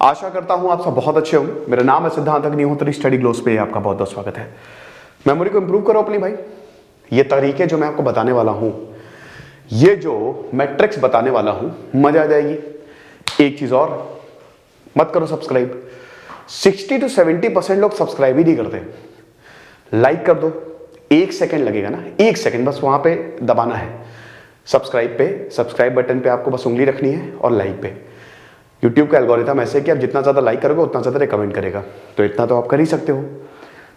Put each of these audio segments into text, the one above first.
आशा करता हूं आप सब बहुत अच्छे होंगे। मेरा नाम है सिद्धांत अग्निहोत्री, स्टडी ग्लोस पे आपका बहुत बहुत स्वागत है। मेमोरी को इंप्रूव करो अपनी भाई। ये तरीके जो मैं आपको बताने वाला हूं, ये जो मैं ट्रिक्स बताने वाला हूं, मजा आ जाएगी। एक चीज और, मत करो सब्सक्राइब। 60 to 70% लोग सब्सक्राइब ही नहीं करते। लाइक कर दो, 1 सेकेंड लगेगा ना, 1 सेकेंड बस वहां पे दबाना है। सब्सक्राइब बटन पे आपको बस उंगली रखनी है और लाइक पे। YouTube का एल्गोरिथम ऐसे कि आप जितना ज़्यादा लाइक करोगे उतना ज़्यादा रिकमेंड करेगा, तो इतना तो आप कर ही सकते हो।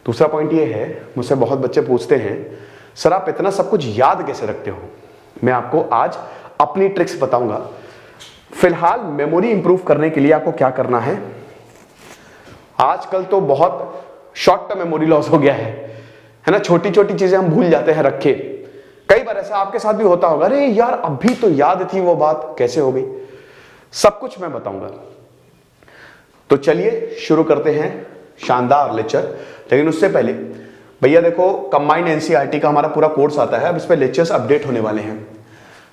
दूसरा पॉइंट ये है, मुझसे बहुत बच्चे पूछते हैं सर आप इतना सब कुछ याद कैसे रखते हो। मैं आपको आज अपनी ट्रिक्स बताऊंगा। फिलहाल मेमोरी इंप्रूव करने के लिए आपको क्या करना है। आजकल तो बहुत शॉर्ट टर्म मेमोरी लॉस हो गया है ना। छोटी छोटी चीजें हम भूल जाते हैं रखे। कई बार ऐसा आपके साथ भी होता होगा, अरे यार अभी तो याद थी वो बात, कैसे हो गई। सब कुछ मैं बताऊंगा। तो चलिए शुरू करते हैं शानदार लेक्चर। लेकिन उससे पहले भैया देखो, कंबाइंड एनसीईआरटी का हमारा पूरा कोर्स आता है। अब इस पे लेक्चर्स अपडेट होने वाले हैं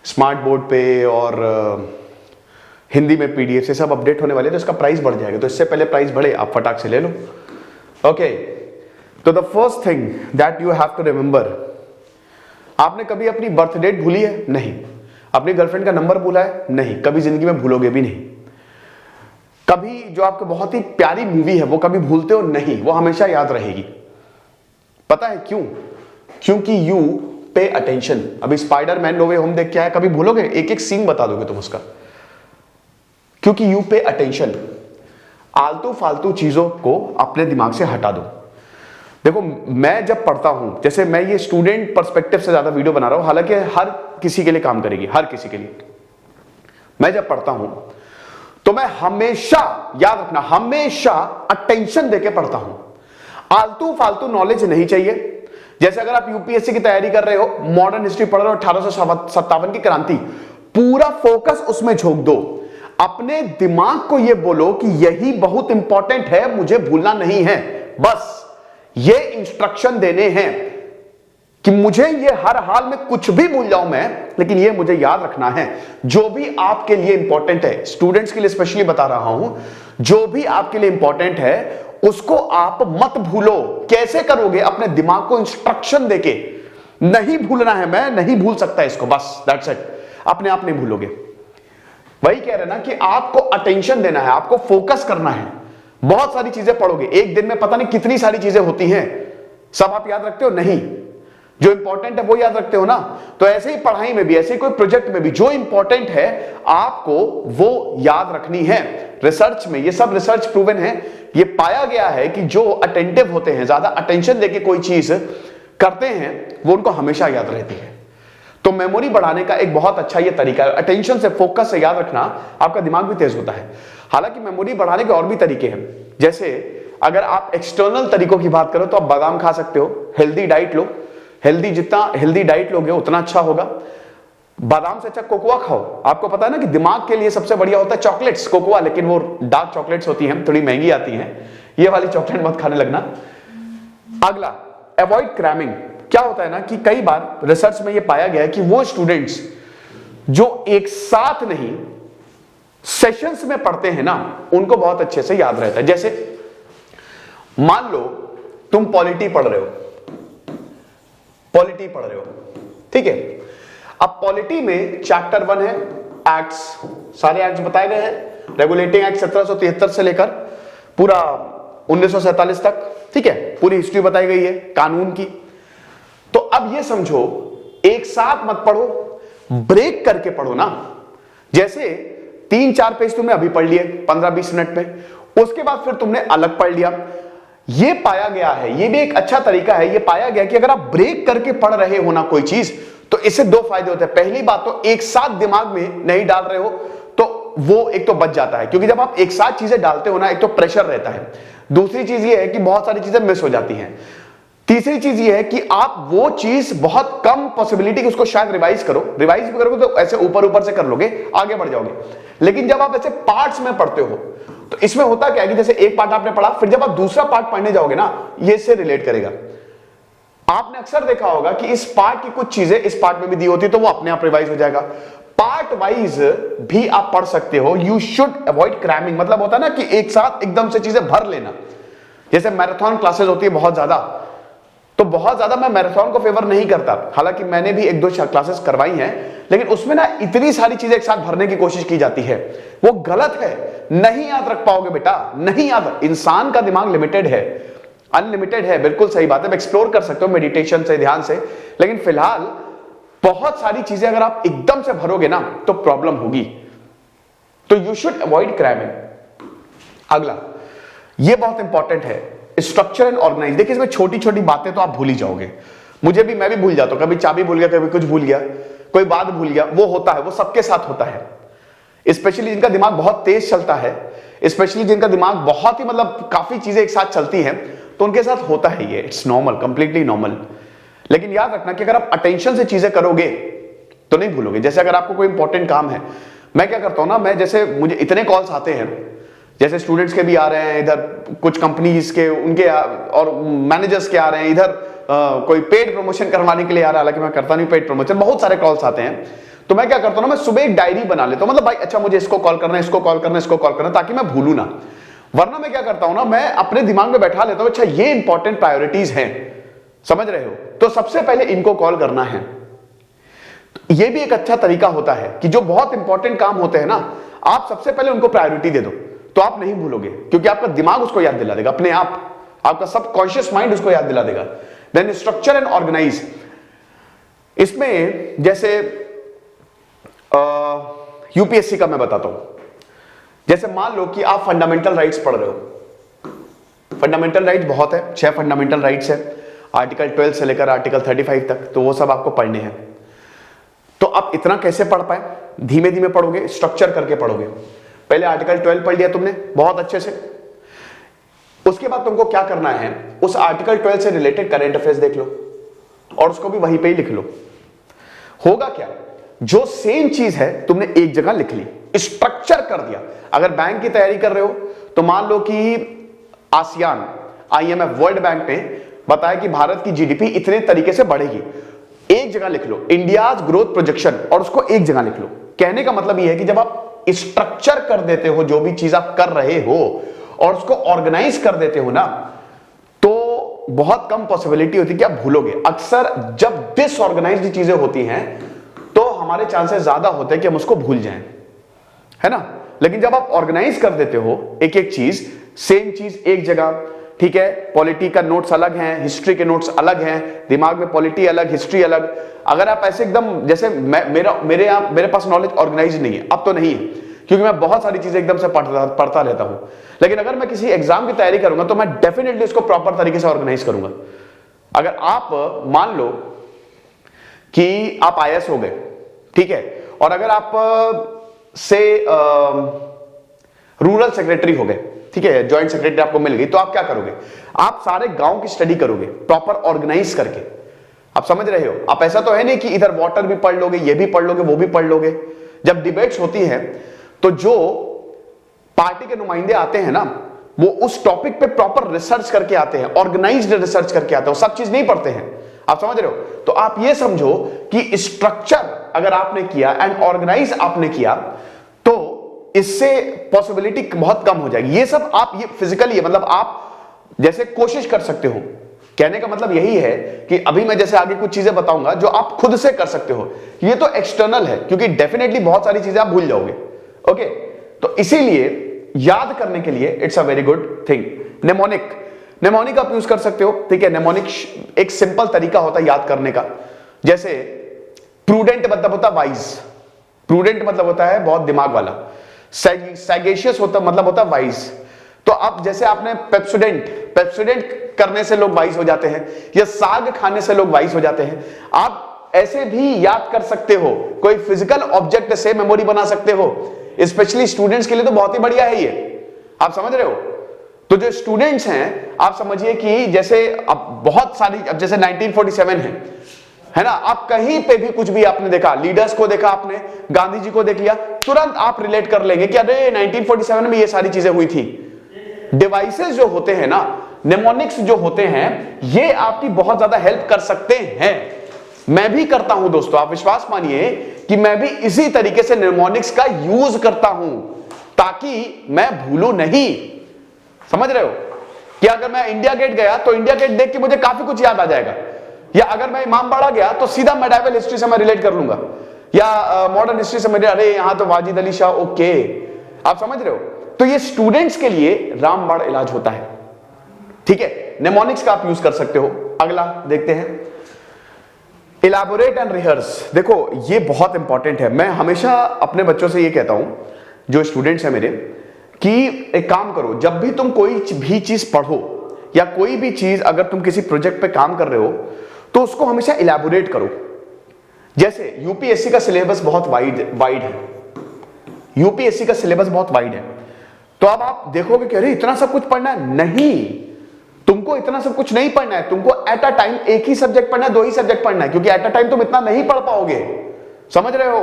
स्मार्ट बोर्ड पे, और हिंदी में पीडीएफ से सब अपडेट होने वाले हैं। तो इसका प्राइस बढ़ जाएगा, तो इससे पहले प्राइस बढ़े आप फटाक से ले लो। ओके, तो the first thing that you have to remember, आपने कभी अपनी बर्थ डेट भूली है? नहीं। अपनी गर्लफ्रेंड का नंबर भूला है? नहीं। कभी जिंदगी में भूलोगे भी नहीं। कभी जो आपको बहुत ही प्यारी मूवी है वो कभी भूलते हो? नहीं, वो हमेशा याद रहेगी। पता है क्यों? क्योंकि यू पे अटेंशन। अभी स्पाइडरमैन नो वे होम देख के आया, कभी भूलोगे? एक एक सीन बता दोगे तुम उसका, क्योंकि यू पे अटेंशन। आलतू फालतू चीजों को अपने दिमाग से हटा दो। देखो मैं जब पढ़ता हूं, जैसे मैं ये स्टूडेंट पर्सपेक्टिव से ज्यादा वीडियो बना रहा हूं, हालांकि हर किसी के लिए काम करेगी, हर किसी के लिए। मैं जब पढ़ता हूं तो मैं हमेशा, याद रखना, हमेशा अटेंशन देके पढ़ता हूं। आलतू फालतू नॉलेज नहीं चाहिए। जैसे अगर आप यूपीएससी की तैयारी कर रहे हो, मॉडर्न हिस्ट्री पढ़ रहे हो, 1857 की क्रांति, पूरा फोकस उसमें झोंक दो। अपने दिमाग को यह बोलो कि यही बहुत इंपॉर्टेंट है, मुझे भूलना नहीं है। बस ये इंस्ट्रक्शन देने हैं कि मुझे ये हर हाल में कुछ भी भूल जाऊं मैं, लेकिन ये मुझे याद रखना है। जो भी आपके लिए इंपॉर्टेंट है, स्टूडेंट्स के लिए स्पेशली बता रहा हूं, जो भी आपके लिए इंपॉर्टेंट है उसको आप मत भूलो। कैसे करोगे? अपने दिमाग को इंस्ट्रक्शन देके, नहीं भूलना है, मैं नहीं भूल सकता इसको, बस दैट्स इट। अपने आप नहीं भूलोगे। वही कह रहे ना कि आपको अटेंशन देना है, आपको फोकस करना है। बहुत सारी चीजें पढ़ोगे एक दिन में, पता नहीं कितनी सारी चीजें होती हैं, सब आप याद रखते हो? नहीं। जो इंपॉर्टेंट है वो याद रखते हो ना। तो ऐसे ही पढ़ाई में भी, ऐसे ही कोई प्रोजेक्ट में भी जो इंपॉर्टेंट है आपको वो याद रखनी है। रिसर्च में ये सब रिसर्च प्रूवन है, ये पाया गया है कि जो अटेंटिव होते हैं, ज्यादा अटेंशन देके कोई चीज करते हैं, वो उनको हमेशा याद रहती है। तो मेमोरी बढ़ाने का एक बहुत अच्छा ये तरीका है। अटेंशन से, फोकस से याद रखना, आपका दिमाग भी तेज होता है। हालांकि मेमोरी बढ़ाने के और भी तरीके हैं। जैसे अगर आप एक्सटर्नल तरीकों की बात करो तो आप बादाम खा सकते हो, हेल्दी डाइट लो। जितना हेल्दी डाइट लोगे उतना अच्छा होगा। बादाम से अच्छा कोकोआ खाओ। आपको पता है ना कि दिमाग के लिए सबसे बढ़िया होता है चॉकलेट्स, कोकोआ, लेकिन वो डार्क चॉकलेट्स होती हैं, थोड़ी महंगी आती हैं। ये वाली चॉकलेट मत खाने लगना। अगला, अवॉइड क्रैमिंग। क्या होता है ना कि कई बार रिसर्च में ये पाया गया है कि वो स्टूडेंट्स जो एक साथ नहीं सेशंस में पढ़ते हैं ना, उनको बहुत अच्छे से याद रहता है। जैसे मान लो तुम पॉलिटी पढ़ रहे हो, ठीक है। अब पॉलिटी में चैप्टर 1 है एक्ट्स, सारे एक्ट्स बताए गए हैं। रेगुलेटिंग एक्ट 1773 से लेकर पूरा 1947 तक, ठीक है। पूरी हिस्ट्री बताई गई है कानून की। तो अब ये समझो, एक साथ मत पढ़ो, ब्रेक करके पढ़ो ना। जैसे 3-4 पेज तुमने अभी पढ़ लिए 15-20 मिनट में, उसके बाद फिर तुमने अलग पढ़ लिया। ये पाया गया है, ये भी एक अच्छा तरीका है। ये पाया गया कि अगर आप ब्रेक करके पढ़ रहे हो ना कोई चीज, तो इससे 2 फायदे होते हैं। पहली बात तो एक साथ दिमाग में नहीं डाल रहे हो तो वो एक तो बच जाता है, क्योंकि जब आप एक साथ चीजें डालते हो ना, एक तो प्रेशर रहता है। दूसरी चीज ये है कि बहुत सारी चीजें मिस हो जाती हैं। तीसरी चीज ये है कि आप वो चीज बहुत कम पॉसिबिलिटी कि उसको शायद रिवाइज करो। रिवाइज भी करोगे तो ऐसे ऊपर ऊपर से कर लोगे, आगे बढ़ जाओगे। लेकिन जब आप ऐसे पार्ट्स में पढ़ते हो तो इसमें होता क्या है कि जैसे एक पार्ट आपने पढ़ा, फिर जब आप दूसरा पार्ट पढ़ने जाओगे ना, ये इससे रिलेट करेगा। आपने अक्सर देखा होगा कि इस पार्ट की कुछ चीजें इस पार्ट में भी दी होती है, तो वो अपने आप रिवाइज हो जाएगा। पार्ट वाइज भी आप पढ़ सकते हो। यू शुड अवॉइड क्रैमिंग, मतलब होता है ना कि एक साथ एकदम से चीजें भर लेना। जैसे मैराथन क्लासेस होती है बहुत ज्यादा, तो बहुत ज्यादा मैं मैराथन को फेवर नहीं करता, हालांकि मैंने भी एक दो क्लासेस करवाई हैं, लेकिन उसमें ना इतनी सारी चीजें एक साथ भरने की कोशिश की जाती है, वो गलत है। नहीं याद रख पाओगे बेटा, नहीं याद। इंसान का दिमाग लिमिटेड है, अनलिमिटेड है, बिल्कुल सही बात है। एक्सप्लोर कर सकते हो मेडिटेशन से, ध्यान से, लेकिन फिलहाल बहुत सारी चीजें अगर आप एकदम से भरोगे ना तो प्रॉब्लम होगी। तो यू शुड अवॉइड क्रैमिंग। अगला, ये बहुत इंपॉर्टेंट है, स्ट्रक्चर एंड ऑर्गेनाइज। देखिए इसमें छोटी छोटी बातें तो आप भूल ही जाओगे, मैं भी भूल जाता हूं, कभी चाबी भूल गया, कभी कुछ भूल गया, कोई बात भूल गया, वो होता है, वो सबके साथ होता है। स्पेशली जिनका दिमाग बहुत तेज चलता है, स्पेशली जिनका दिमाग बहुत ही मतलब काफी चीजें एक साथ चलती हैं, तो उनके साथ होता है ये, इट्स नॉर्मल, कंप्लीटली नॉर्मल। लेकिन याद रखना कि अगर आप अटेंशन से चीजें करोगे तो नहीं भूलोगे। जैसे अगर आपको कोई इंपॉर्टेंट काम है, मैं क्या करता हूं ना, मैं जैसे मुझे इतने कॉल्स आते हैं, जैसे स्टूडेंट्स के भी आ रहे हैं इधर, कुछ कंपनीज के उनके और मैनेजर्स के आ रहे हैं इधर, कोई पेड प्रमोशन करवाने के लिए आ रहा है, हालांकि मैं करता नहीं पेड प्रमोशन, बहुत सारे कॉल्स आते हैं। तो मैं क्या करता हूं ना, मैं सुबह एक डायरी बना लेता हूं, मतलब भाई अच्छा मुझे इसको कॉल करना है, इसको कॉल करना है, इसको कॉल करना है, ताकि मैं भूलू ना। वरना मैं क्या करता हूं ना, मैं अपने दिमाग में बैठा लेता हूं, अच्छा ये इंपॉर्टेंट प्रायोरिटीज हैं, समझ रहे हो, तो सबसे पहले इनको कॉल करना है। तो ये भी एक अच्छा तरीका होता है कि जो बहुत इंपॉर्टेंट काम होते हैं ना, आप सबसे पहले उनको प्रायोरिटी दे दो, तो आप नहीं भूलोगे, क्योंकि आपका दिमाग उसको याद दिला देगा अपने आप, आपका सबकॉन्शियस माइंड उसको याद दिला देगा। देन स्ट्रक्चर एंड ऑर्गेनाइज, इसमें जैसे यूपीएससी का मैं बताता हूं। जैसे मान लो कि आप फंडामेंटल राइट्स पढ़ रहे हो, फंडामेंटल राइट्स बहुत है, 6 फंडामेंटल राइट्स है, आर्टिकल 12 से लेकर आर्टिकल 35 तक, तो वो सब आपको पढ़ने हैं। तो आप इतना कैसे पढ़ पाए, धीमे धीमे पढ़ोगे, स्ट्रक्चर करके पढ़ोगे। पहले आर्टिकल 12 पढ़ लिया तुमने बहुत अच्छे से, उसके बाद तुमको क्या करना है, उस आर्टिकल 12 से रिलेटेड करंट अफेयर्स देख लो और उसको भी वहीं पे ही लिख लो। होगा क्या, जो सेम चीज है तुमने एक जगह लिख ली, स्ट्रक्चर कर दिया। अगर बैंक की तैयारी कर रहे हो तो मान लो कि आसियान, आईएमएफ, वर्ल्ड बैंक ने बताया कि भारत की जीडीपी इतने तरीके से बढ़ेगी, एक जगह लिख लो इंडियाज ग्रोथ प्रोजेक्शन और उसको एक जगह लिख लो। कहने का मतलब यह है कि जब आप स्ट्रक्चर कर देते हो जो भी चीज आप कर रहे हो और उसको ऑर्गेनाइज कर देते हो ना, तो बहुत कम पॉसिबिलिटी होती है कि आप भूलोगे। अक्सर जब डिसऑर्गेनाइज्ड चीजें होती हैं तो हमारे चांसेस ज्यादा होते हैं कि हम उसको भूल जाएं, है ना। लेकिन जब आप ऑर्गेनाइज कर देते हो एक एक चीज, सेम चीज एक जगह, ठीक है, पॉलिटी का नोट्स अलग हैं, हिस्ट्री के नोट्स अलग हैं, दिमाग में पॉलिटी अलग, हिस्ट्री अलग। अगर आप ऐसे एकदम जैसे मेरे पास नॉलेज ऑर्गेनाइज नहीं है, अब तो नहीं है क्योंकि मैं बहुत सारी चीजें एकदम से पढ़ता रहता हूं, लेकिन अगर मैं किसी एग्जाम की तैयारी करूंगा तो मैं डेफिनेटली उसको प्रॉपर तरीके से ऑर्गेनाइज करूंगा। अगर आप मान लो कि आप आईएएस हो गए, ठीक है, और अगर आप से रूरल सेक्रेटरी हो गए, ठीक है, ज्वाइंट सेक्रेटरी आपको मिल गई, तो आप क्या करोगे, आप सारे गांव की स्टडी करोगे प्रॉपर ऑर्गेनाइज करके। आप समझ रहे हो, आप ऐसा तो है नहीं कि इधर वाटर भी पढ़ लोगे, ये भी पढ़ लोगे, वो भी पढ़ लोगे। जब डिबेट्स होती है तो जो पार्टी के नुमाइंदे आते हैं ना, वो उस टॉपिक पे प्रॉपर रिसर्च करके आते हैं, ऑर्गेनाइज्ड रिसर्च करके आते हैं, सब चीज नहीं पढ़ते हैं। आप समझ रहे हो, तो आप ये समझो कि स्ट्रक्चर अगर आपने किया एंड ऑर्गेनाइज आपने किया तो इससे पॉसिबिलिटी बहुत कम हो जाएगी। ये सब आप ये फिजिकली, मतलब आप जैसे कोशिश कर सकते हो। कहने का मतलब यही है कि अभी मैं जैसे आगे कुछ चीजें बताऊंगा जो आप खुद से कर सकते हो, ये तो एक्सटर्नल है क्योंकि डेफिनेटली बहुत सारी चीजें आप भूल जाओगे। ओके, तो इसीलिए याद करने के लिए it's a very good thing. Mnemonic आप यूज कर सकते हो, ठीक है। नेमोनिक एक सिंपल तरीका होता है याद करने का। जैसे प्रूडेंट मतलब होता है वाइज, प्रूडेंट मतलब होता है बहुत दिमाग वाला, सैगेशियस होता मतलब होता है वाइज। तो आप जैसे आपने पेप्सोडेंट करने से लोग वाइज हो जाते हैं, या साग खाने से लोग वाइज हो जाते हैं। आप ऐसे भी याद कर सकते हो, कोई फिजिकल ऑब्जेक्ट से मेमोरी बना सकते हो। स्पेशली स्टूडेंट्स के लिए तो बहुत ही बढ़िया है ये, आप समझ रहे हो। तो जो स्टूडेंट्स हैं, आप समझिए कि जैसे अब बहुत सारी, अब जैसे 1947 है ना, आप कहीं पे भी कुछ भी आपने देखा, लीडर्स को देखा आपने, गांधी जी को देख लिया, तुरंत आप रिलेट कर लेंगे कि अरे 1947 में ये सारी चीजें हुई थी। डिवाइसेस जो होते हैं ना, नेमोनिक्स जो होते हैं, ये आपकी बहुत ज्यादा हेल्प कर सकते हैं। मैं भी करता हूं दोस्तों, आप विश्वास मानिए कि मैं भी इसी तरीके से निमोनिक्स का यूज करता हूं ताकि मैं भूलूं नहीं। समझ रहे हो कि अगर मैं इंडिया गेट गया तो इंडिया गेट देख के मुझे काफी कुछ याद आ जाएगा, या अगर मैं इमामबाड़ा गया तो सीधा मेडाइवल हिस्ट्री से मैं रिलेट कर लूंगा, या मॉडर्न हिस्ट्री से मेरे अरे यहां तो वाजिद अली शाह, ओके आप समझ रहे हो। तो ये स्टूडेंट्स के लिए रामबाण इलाज होता है, ठीक है। निमोनिक्स का आप यूज कर सकते हो। अगला देखते हैं, इलैबोरेट एंड रिहर्स। देखो ये बहुत इंपॉर्टेंट है। मैं हमेशा अपने बच्चों से ये कहता हूं, जो स्टूडेंट्स हैं मेरे, कि एक काम करो, जब भी तुम कोई भी चीज पढ़ो या कोई भी चीज अगर तुम किसी प्रोजेक्ट पे काम कर रहे हो तो उसको हमेशा इलैबोरेट करो। जैसे यूपीएससी का सिलेबस बहुत वाइड है, यूपीएससी का सिलेबस बहुत वाइड है, तो अब आप देखोगे कि अरे इतना सब कुछ पढ़ना है, नहीं, तुमको इतना सब कुछ नहीं पढ़ना है। तुमको एट अ टाइम एक ही सब्जेक्ट पढ़ना है, दो ही सब्जेक्ट पढ़ना है, क्योंकि एट अ टाइम तुम इतना नहीं पढ़ पाओगे। समझ रहे हो।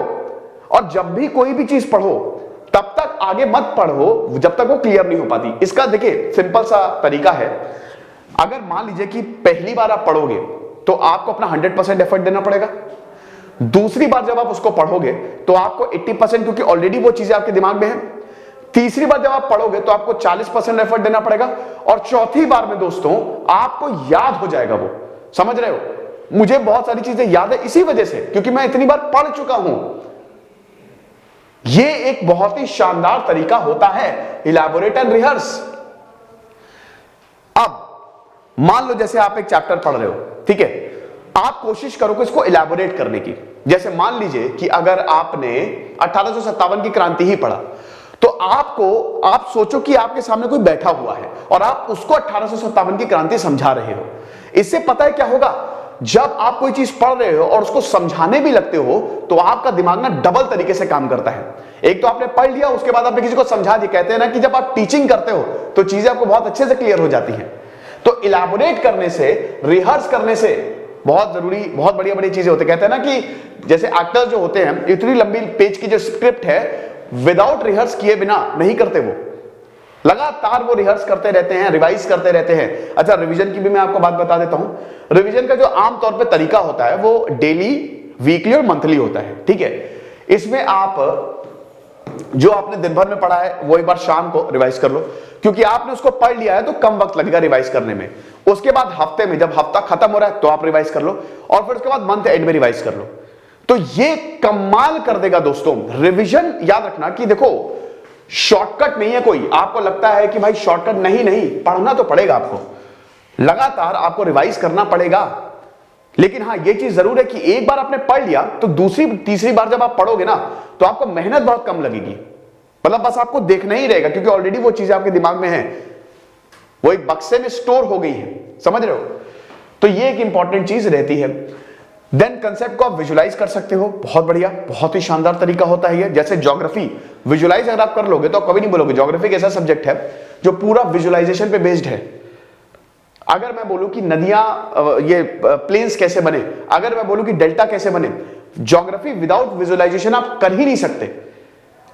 और जब भी कोई भी चीज पढ़ो तब तक आगे मत पढ़ो जब तक वो क्लियर नहीं हो पाती। इसका देखिए सिंपल सा तरीका है, अगर मान लीजिए कि पहली बार आप पढ़ोगे तो आपको अपना 100% एफर्ट देना पड़ेगा। दूसरी बार जब आप उसको पढ़ोगे तो आपको 80%, क्योंकि ऑलरेडी वो चीजें आपके दिमाग में है। तीसरी बार जब आप पढ़ोगे तो आपको 40% एफर्ट देना पड़ेगा, और चौथी बार में दोस्तों आपको याद हो जाएगा वो। समझ रहे हो। मुझे बहुत सारी चीजें याद है इसी वजह से, क्योंकि मैं इतनी बार पढ़ चुका हूं। ये एक बहुत ही शानदार तरीका होता है, इलैबोरेट एंड रिहर्स। अब मान लो जैसे आप एक चैप्टर पढ़ रहे हो, ठीक है, आप कोशिश करो कि इसको इलैबोरेट करने की। जैसे मान लीजिए कि अगर आपने 1857 की क्रांति ही पढ़ा, तो आप सोचो कि आपके सामने कोई बैठा हुआ है और आप उसको 1857 की क्रांति समझा रहे हो। इससे पता है क्या होगा, जब आप कोई चीज पढ़ रहे हो और उसको समझाने भी लगते हो तो आपका दिमाग ना डबल तरीके से काम करता है। एक तो आपने पढ़ लिया, उसके बाद आपने किसी को समझा दिया। कहते हैं ना कि जब आप टीचिंग करते हो तो चीजें आपको बहुत अच्छे से क्लियर हो जाती हैं। तो इलैबोरेट करने से, रिहर्स करने से बहुत जरूरी, बहुत बढ़िया बढ़िया चीजें होती है। कहते हैं ना कि जैसे एक्टर्स जो होते हैं, इतनी लंबी पेज की जो स्क्रिप्ट है विदाउट रिहर्स किए बिना नहीं करते, वो लगातार वो रिहर्स करते रहते हैं, रिवाइज करते रहते हैं। अच्छा, रिवीजन की भी मैं आपको बात बता देता हूं। रिवीजन का जो आमतौर पे तरीका होता है वो डेली, वीकली और मंथली होता है, ठीक है। इसमें आप जो आपने दिन भर में पढ़ा है वो एक बार शाम को रिवाइज कर लो, क्योंकि आपने उसको पढ़ लिया है तो कम वक्त लगेगा रिवाइज करने में। उसके बाद हफ्ते में, जब हफ्ता खत्म हो रहा है तो आप रिवाइज कर लो, और फिर उसके बाद मंथ एंड में रिवाइज कर लो। तो ये कमाल कर देगा दोस्तों। रिवीजन याद रखना कि देखो शॉर्टकट नहीं है कोई। आपको लगता है कि भाई शॉर्टकट, नहीं, पढ़ना तो पड़ेगा आपको, लगातार आपको रिवाइज करना पड़ेगा। लेकिन हाँ, ये चीज जरूर है कि एक बार आपने पढ़ लिया तो दूसरी तीसरी बार जब आप पढ़ोगे ना तो आपको मेहनत बहुत कम लगेगी। मतलब बस आपको देखना ही रहेगा, क्योंकि ऑलरेडी वो चीजें आपके दिमाग में है, वो एक बक्से में स्टोर हो गई है। समझ रहे हो। तो ये एक इंपॉर्टेंट चीज रहती है। देन कंसेप्ट को आप विजुलाइज कर सकते हो, बहुत बढ़िया, बहुत ही शानदार तरीका होता है ये। जैसे ज्योग्राफी विजुलाइज अगर आप कर लोगे तो आप कभी नहीं बोलोगे। ज्योग्राफी एक ऐसा सब्जेक्ट है जो पूरा विजुलाइजेशन पे बेस्ड है। अगर मैं बोलूं कि नदियां, ये प्लेन्स कैसे बने, अगर मैं बोलूं कि डेल्टा कैसे बने, ज्योग्राफी विदाउट विजुलाइजेशन आप कर ही नहीं सकते।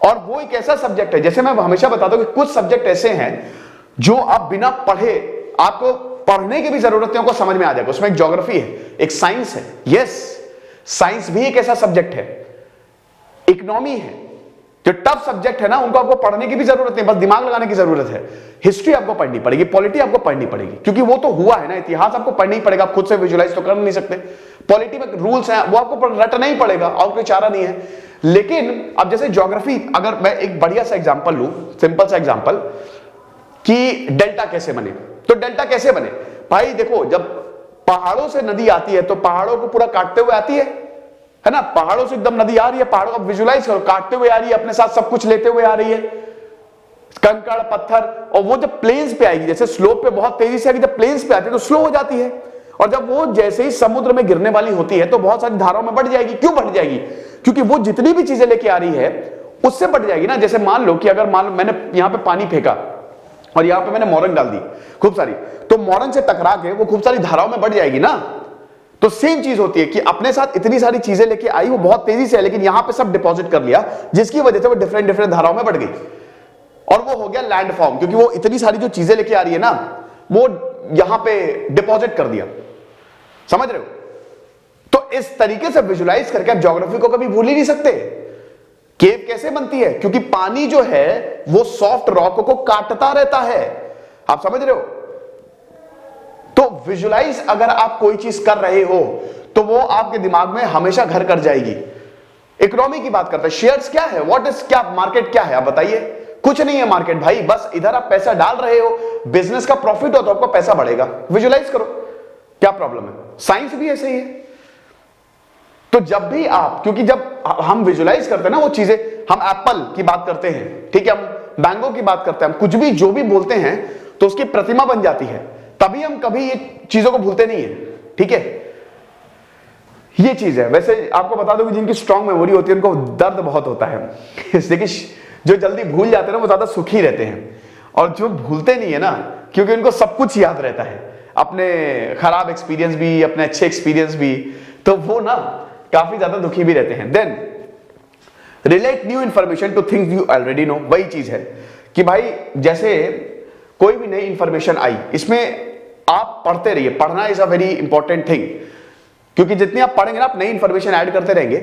और वो एक ऐसा सब्जेक्ट है, जैसे मैं हमेशा बताता हूं कि कुछ सब्जेक्ट ऐसे हैं जो आप बिना पढ़े, आपको पढ़ने की भी जरूरत है, को समझ में आ जाएगा। उसमें एक ज्योग्राफी है, एक साइंस है। यस, साइंस भी एक ऐसा सब्जेक्ट है। इकोनॉमी है, जो टफ सब्जेक्ट है ना, उनको आपको पढ़ने की भी जरूरत नहीं, बस दिमाग लगाने की जरूरत है। हिस्ट्री आपको पढ़नी पड़ेगी, पॉलिटी आपको पढ़नी पड़ेगी, क्योंकि वो तो हुआ है ना। इतिहास आपको पढ़ना ही पड़ेगा, आप खुद से विजुलाइज तो कर नहीं सकते। पॉलिटी में रूल्स हैं, वो आपको रटना ही पड़ेगा, और कोई चारा नहीं है। लेकिन अब जैसे ज्योग्राफी, अगर मैं एक बढ़िया सा एग्जाम्पल लूं, सिंपल सा एग्जाम्पल, कि डेल्टा कैसे बने, तो डेल्टा कैसे बने भाई, देखो जब पहाड़ों से नदी आती है तो पहाड़ों को पूरा काटते हुए आती है ना। पहाड़ों से एकदम नदी आ रही है, पहाड़ों को विजुलाइज करो, काटते हुए आ रही है, अपने साथ सब कुछ लेते हुए आ रही है, कंकड़ पत्थर। और वो जब प्लेन्स पे आएगी, जैसे स्लोप पे बहुत तेजी से आएगी, जब प्लेन्स पे आती है तो स्लो हो जाती है। और जब वो जैसे ही समुद्र में गिरने वाली होती है तो बहुत सारी धाराओं में बढ़ जाएगी। क्यों बढ़ जाएगी? क्योंकि वो जितनी भी चीजें लेके आ रही है उससे बढ़ जाएगी ना। जैसे मान लो कि अगर मान लो मैंने यहां पे पानी फेंका और यहां पे मैंने मोरंग डाल दी खूब सारी, तो मोरंग से टकरा के वो खूब सारी धाराओं में बढ़ जाएगी ना। तो सेम चीज होती है कि अपने साथ इतनी सारी चीजें लेके आई, वो बहुत तेजी से है, लेकिन यहां पे सब डिपॉजिट कर लिया, जिसकी वजह से वो डिफरेंट डिफरेंट धाराओं में बढ़ गई, और वो हो गया लैंड फॉर्म। क्योंकि वो इतनी सारी जो चीजें लेके आ रही है ना, वो यहां पे डिपॉजिट कर दिया। समझ रहे हो? तो इस तरीके से विजुलाइज करके आप ज्योग्राफी को कभी भूल ही नहीं सकते। केव कैसे बनती है? क्योंकि पानी जो है वो सॉफ्ट रॉक को काटता रहता है। आप समझ रहे हो? तो विजुलाइज अगर आप कोई चीज कर रहे हो तो वो आपके दिमाग में हमेशा घर कर जाएगी। इकोनॉमी की बात करते हैं, शेयर्स क्या है, व्हाट इज, क्या मार्केट क्या है, आप बताइए। कुछ नहीं है मार्केट भाई, बस इधर आप पैसा डाल रहे हो, बिजनेस का प्रॉफिट हो तो आपको पैसा बढ़ेगा। विजुलाइज करो, क्या प्रॉब्लम है? साइंस भी ऐसे ही है। तो जब भी आप, क्योंकि जब हम विजुलाइज करते हैं ना वो चीजें, हम एप्पल की बात करते हैं, ठीक है, हम मैंगो की बात करते हैं, हम कुछ भी जो भी बोलते हैं तो उसकी प्रतिमा बन जाती है, तभी हम कभी ये चीजों को भूलते नहीं है। ठीक है, ये चीज है। वैसे आपको बता दो कि जिनकी स्ट्रांग मेमोरी होती है उनको दर्द बहुत होता है देखिए, जो जल्दी भूल जाते हैं ना वो ज्यादा सुखी रहते हैं, और जो भूलते नहीं है ना, क्योंकि उनको सब कुछ याद रहता है, अपने खराब एक्सपीरियंस भी, अपने अच्छे एक्सपीरियंस भी, तो वो ना काफी ज्यादा दुखी भी रहते हैं। Then relate new information to things you already know. वही चीज है कि भाई जैसे कोई भी नई इंफॉर्मेशन आई, इसमें आप पढ़ते रहिए। पढ़ना is a very important thing, क्योंकि जितनी आप पढ़ेंगे ना आप नई इंफॉर्मेशन ऐड करते रहेंगे,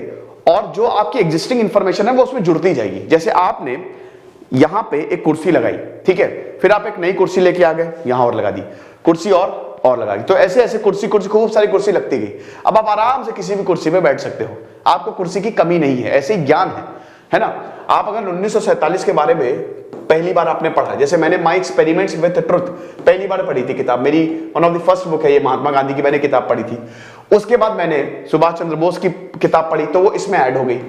और जो आपकी एग्जिस्टिंग इंफॉर्मेशन है वो उसमें जुड़ती जाएगी। जैसे आपने यहां पे एक कुर्सी लगाई, ठीक है, फिर आप एक नई कुर्सी लेके आ गए, यहां और लगा दी, कुर्सी और लगा दी, तो ऐसे ऐसे कुर्सी खूब सारी कुर्सी लगती गई। अब आप आराम से किसी भी कुर्सी पे बैठ सकते हो, आपको कुर्सी की कमी नहीं है। ऐसे ही ज्ञान है ना। आप अगर 1947 के बारे में पहली बार आपने पढ़ा, जैसे मैंने माई एक्सपेरिमेंट्स विद ट्रुथ पहली बार पढ़ी थी किताब, मेरी one of the first book है ये, महात्मा गांधी की मैंने किताब पढ़ी थी। उसके बाद मैंने सुभाष चंद्र बोस की किताब पढ़ी, तो वो इसमें ऐड हो गई।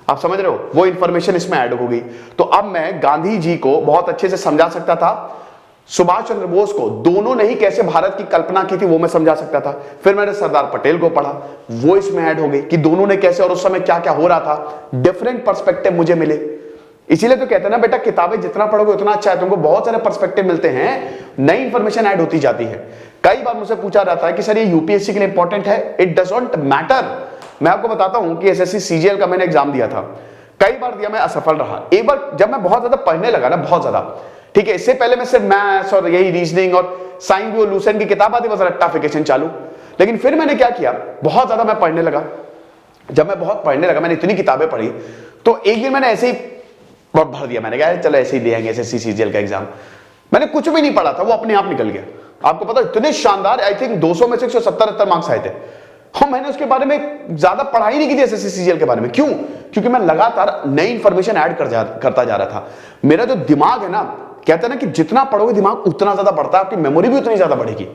आप समझ रहे हो, वो इंफॉर्मेशन इसमें ऐड हो गई। तो अब मैं गांधी जी को बहुत अच्छे से समझा सकता था, सुभाष चंद्र बोस को दोनों ने ही कैसे भारत की कल्पना की थी वो मैं समझा सकता था। फिर मैंने सरदार पटेल को पढ़ा, वो इसमें ऐड हो गई कि दोनों ने कैसे और उस समय क्या क्या हो रहा था, डिफरेंट पर्सपेक्टिव मुझे मिले। इसीलिए तो कहते हैं ना बेटा, किताबें जितना पढ़ोगे उतना अच्छा है, तुमको बहुत सारे पर्सपेक्टिव मिलते हैं, नई इंफॉर्मेशन ऐड होती जाती है। कई बार मुझसे पूछा जाता है कि सर ये यूपीएससी के लिए इंपॉर्टेंट है। It doesn't matter. मैं आपको बताता हूं कि एसएससी सीजीएल का मैंने एग्जाम दिया था, कई बार दिया, मैं असफल रहा। एक बार जब मैं बहुत ज्यादा पढ़ने लगा ना, बहुत ज्यादा, ठीक है, इससे पहले मैं सिर्फ मैथ्स और यही रीजनिंग और साइन भी और लूसेंट की किताब आती, बस रट्टाफिकेशन चालू। लेकिन फिर मैंने क्या किया, बहुत ज्यादा मैं पढ़ने लगा। जब मैं बहुत पढ़ने लगा, मैंने इतनी किताबें पढ़ी, तो एक दिन मैंने ऐसे ही भर दिया। मैंने कहा चलो ऐसे ही दे आएंगे एसएससी सीजीएल का एग्जाम। मैंने कुछ भी नहीं पढ़ा था, वो अपने आप निकल गया। आपको पता, इतने शानदार, आई थिंक 200 में से 170 मार्क्स आए थे। और मैंने उसके बारे में ज्यादा पढ़ाई नहीं की थी एसएससी सीजीएल के बारे में। क्यों? क्योंकि मैं लगातार नई इंफॉर्मेशन ऐड करता जा रहा था। मेरा जो दिमाग है ना, कहते हैं ना कि जितना पढ़ोगे दिमाग उतना ज्यादा बढ़ता है, आपकी मेमोरी भी उतनी ज्यादा बढ़ेगी।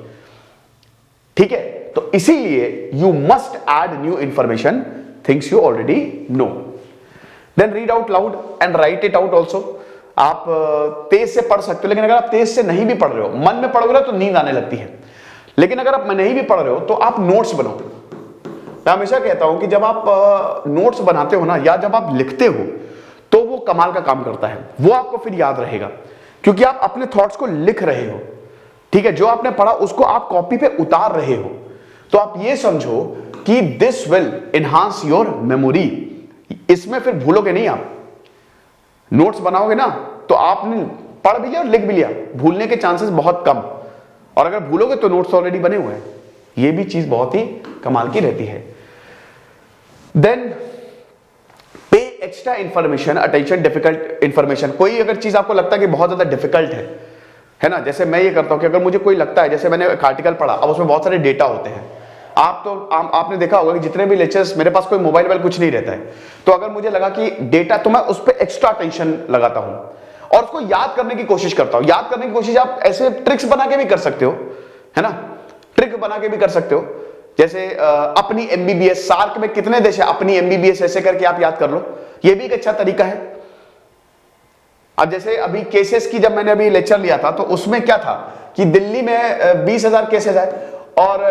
ठीक है, तो इसीलिए you must add new information, things you already know. Then read out loud and write it out also. आप तेज से पढ़ सकते हो, लेकिन अगर आप तेज से नहीं भी पढ़ रहे हो, मन में पढ़ोगे ना तो नींद आने लगती है। लेकिन अगर आप नहीं भी पढ़ रहे हो तो आप नोट्स बनाओ। मैं हमेशा कहता हूं कि जब आप नोट्स बनाते हो ना, या जब आप लिखते हो, तो वो कमाल का काम करता है। वो आपको फिर याद रहेगा, क्योंकि आप अपने थॉट्स को लिख रहे हो। ठीक है, जो आपने पढ़ा उसको आप कॉपी पे उतार रहे हो। तो आप ये समझो कि this will enhance your memory. इसमें फिर भूलोगे नहीं। आप नोट्स बनाओगे ना, तो आपने पढ़ भी लिया और लिख भी लिया, भूलने के चांसेस बहुत कम। और अगर भूलोगे तो नोट्स ऑलरेडी बने हुए हैं। ये भी चीज बहुत ही कमाल की रहती है। देन पे extra information attention difficult information. कोई अगर चीज आपको लगता है कि बहुत ज्यादा डिफिकल्ट है ना, जैसे मैं ये करता हूं कि अगर मुझे कोई लगता है, जैसे मैंने एक आर्टिकल पढ़ा, अब उसमें बहुत सारे डेटा होते हैं। आपने देखा होगा कि जितने भी लेक्चर्स, मेरे पास कोई मोबाइल कुछ नहीं रहता है, तो अगर मुझे लगा कि डेटा, तो मैं उस पर एक्स्ट्रा अटेंशन लगाता हूं और उसको याद करने की कोशिश करता हूं। याद करने की कोशिश आप ऐसे ट्रिक्स बना के भी कर सकते हो, है ना, ट्रिक बना के भी कर सकते हो। जैसे अपनी एमबीबीएस, सार्क में कितने देश है, अपनी एमबीबीएस ऐसे करके आप याद कर लो, ये भी एक अच्छा तरीका है। अब जैसे अभी केसेस की जब मैंने अभी लेक्चर लिया था, तो उसमें क्या था कि दिल्ली में 20,000 केसेस है और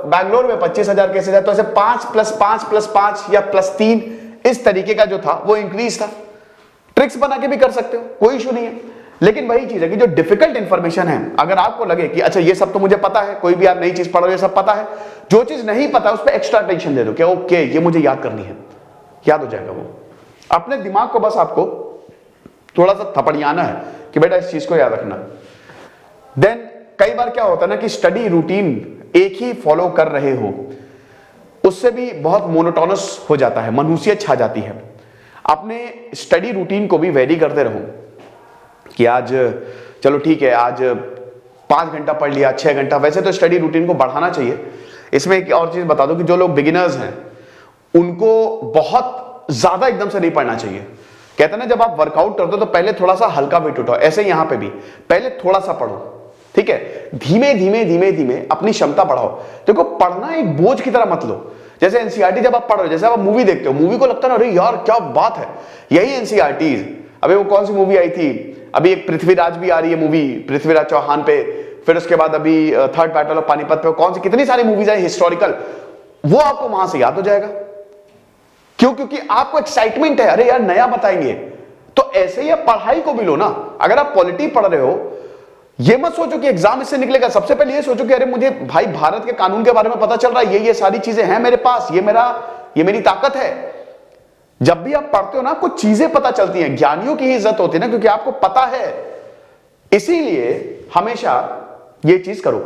बैंगलोर में 25,000 केसेस है। तो ऐसे 5 + 5 + 5 या +3 इस तरीके का जो था वो इंक्रीज था। ट्रिक्स बना के भी कर सकते हो, कोई इशू नहीं है। लेकिन वही चीज है कि जो डिफिकल्ट इंफॉर्मेशन है, अगर आपको लगे कि अच्छा ये सब तो मुझे पता है, कोई भी आप नई चीज पढ़ो ये सब पता है, जो चीज नहीं पता उस पर एक्स्ट्रा अटेंशन दे दो कि ओके ये मुझे याद करनी है, याद हो जाएगा वो। अपने दिमाग को बस आपको थोड़ा सा थपड़ियाना है कि बेटा इस चीज को याद रखना। देन कई बार क्या होता है ना कि स्टडी रूटीन एक ही फॉलो कर रहे हो, उससे भी बहुत मोनोटोनस हो जाता है, मनहूसियत छा जाती है। अपने स्टडी रूटीन को भी वेरी करते रहो कि आज चलो ठीक है, आज 5 घंटा पढ़ लिया, 6 घंटा। वैसे तो स्टडी रूटीन को बढ़ाना चाहिए। इसमें एक और चीज बता दो कि जो लोग बिगिनर्स हैं उनको बहुत ज्यादा एकदम से नहीं पढ़ना चाहिए। कहते हैं ना, जब आप वर्कआउट करते हो तो पहले थोड़ा सा हल्का वेट उठाओ, ऐसे यहां पे भी पहले थोड़ा सा पढ़ो, ठीक है। धीमे धीमे धीमे धीमे अपनी क्षमता बढ़ाओ। देखो, पढ़ना एक बोझ की तरह मत लो। जैसे एनसीईआरटी जब आप पढ़ रहे हो, जैसे आप मूवी देखते हो, मूवी को लगता है ना अरे यार क्या बात है, यही एनसीईआरटी। अभी वो कौन सी मूवी आई थी, अभी एक पृथ्वीराज भी आ रही है मूवी, पृथ्वीराज चौहान पे, फिर उसके बाद अभी थर्ड बैटल ऑफ पानीपत पे, कौन सी कितनी सारी मूवीज आई हिस्टोरिकल, वो आपको वहां से याद हो जाएगा। क्यों? क्योंकि आपको एक्साइटमेंट है, अरे यार नया बताएंगे। तो ऐसे ही आप पढ़ाई को भी लो ना। अगर आप पॉलिटी पढ़ रहे हो, ये मत सोचो कि एग्जाम इससे निकलेगा। सबसे पहले ये सोचो कि अरे मुझे भाई भारत के कानून के बारे में पता चल रहा है, ये सारी चीजें हैं मेरे पास, ये मेरी ताकत है। जब भी आप पढ़ते हो ना, कुछ चीजें पता चलती हैं। ज्ञानियों की ही इज्जत होती है ना, क्योंकि आपको पता है। इसीलिए हमेशा ये चीज करो।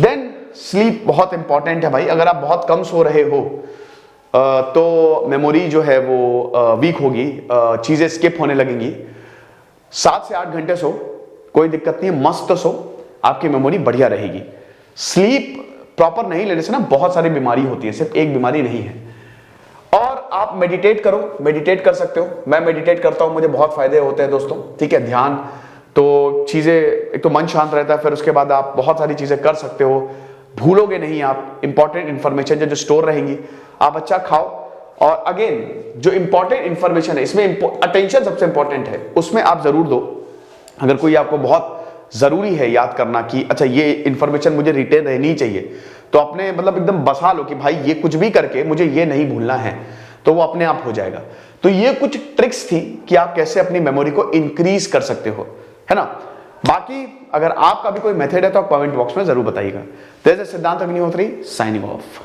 देन स्लीप बहुत इंपॉर्टेंट है भाई। अगर आप बहुत कम सो रहे हो तो मेमोरी जो है वो वीक होगी, चीजें स्किप होने लगेंगी। 7 से 8 घंटे सो, कोई दिक्कत नहीं है, मस्त सो, आपकी मेमोरी बढ़िया रहेगी। स्लीप प्रॉपर नहीं लेने से ना बहुत सारी बीमारी होती है, सिर्फ एक बीमारी नहीं है। और आप मेडिटेट करो, मेडिटेट कर सकते हो। मैं मेडिटेट करता हूं, मुझे बहुत फायदे होते हैं दोस्तों, ठीक है। ध्यान तो चीजें, एक तो मन शांत रहता है, फिर उसके बाद आप बहुत सारी चीजें कर सकते हो, भूलोगे नहीं आप। इंपॉर्टेंट इंफॉर्मेशन जो स्टोर रहेंगी, आप अच्छा खाओ। और अगेन जो इंपॉर्टेंट इंफॉर्मेशन है, इसमें अटेंशन सबसे इंपॉर्टेंट है, उसमें आप जरूर दो। अगर कोई आपको बहुत जरूरी है याद करना कि अच्छा ये इंफॉर्मेशन मुझे रिटेन रहनी चाहिए, तो अपने मतलब एकदम बसा लो कि भाई ये कुछ भी करके मुझे ये नहीं भूलना है, तो वो अपने आप हो जाएगा। तो ये कुछ ट्रिक्स थी कि आप कैसे अपनी मेमोरी को इंक्रीज कर सकते हो, है ना। बाकी अगर आपका भी कोई मेथड है तो आप कमेंट बॉक्स में जरूर बताइएगा। दिस इज सिद्धांत अग्निहोत्री साइनिंग ऑफ।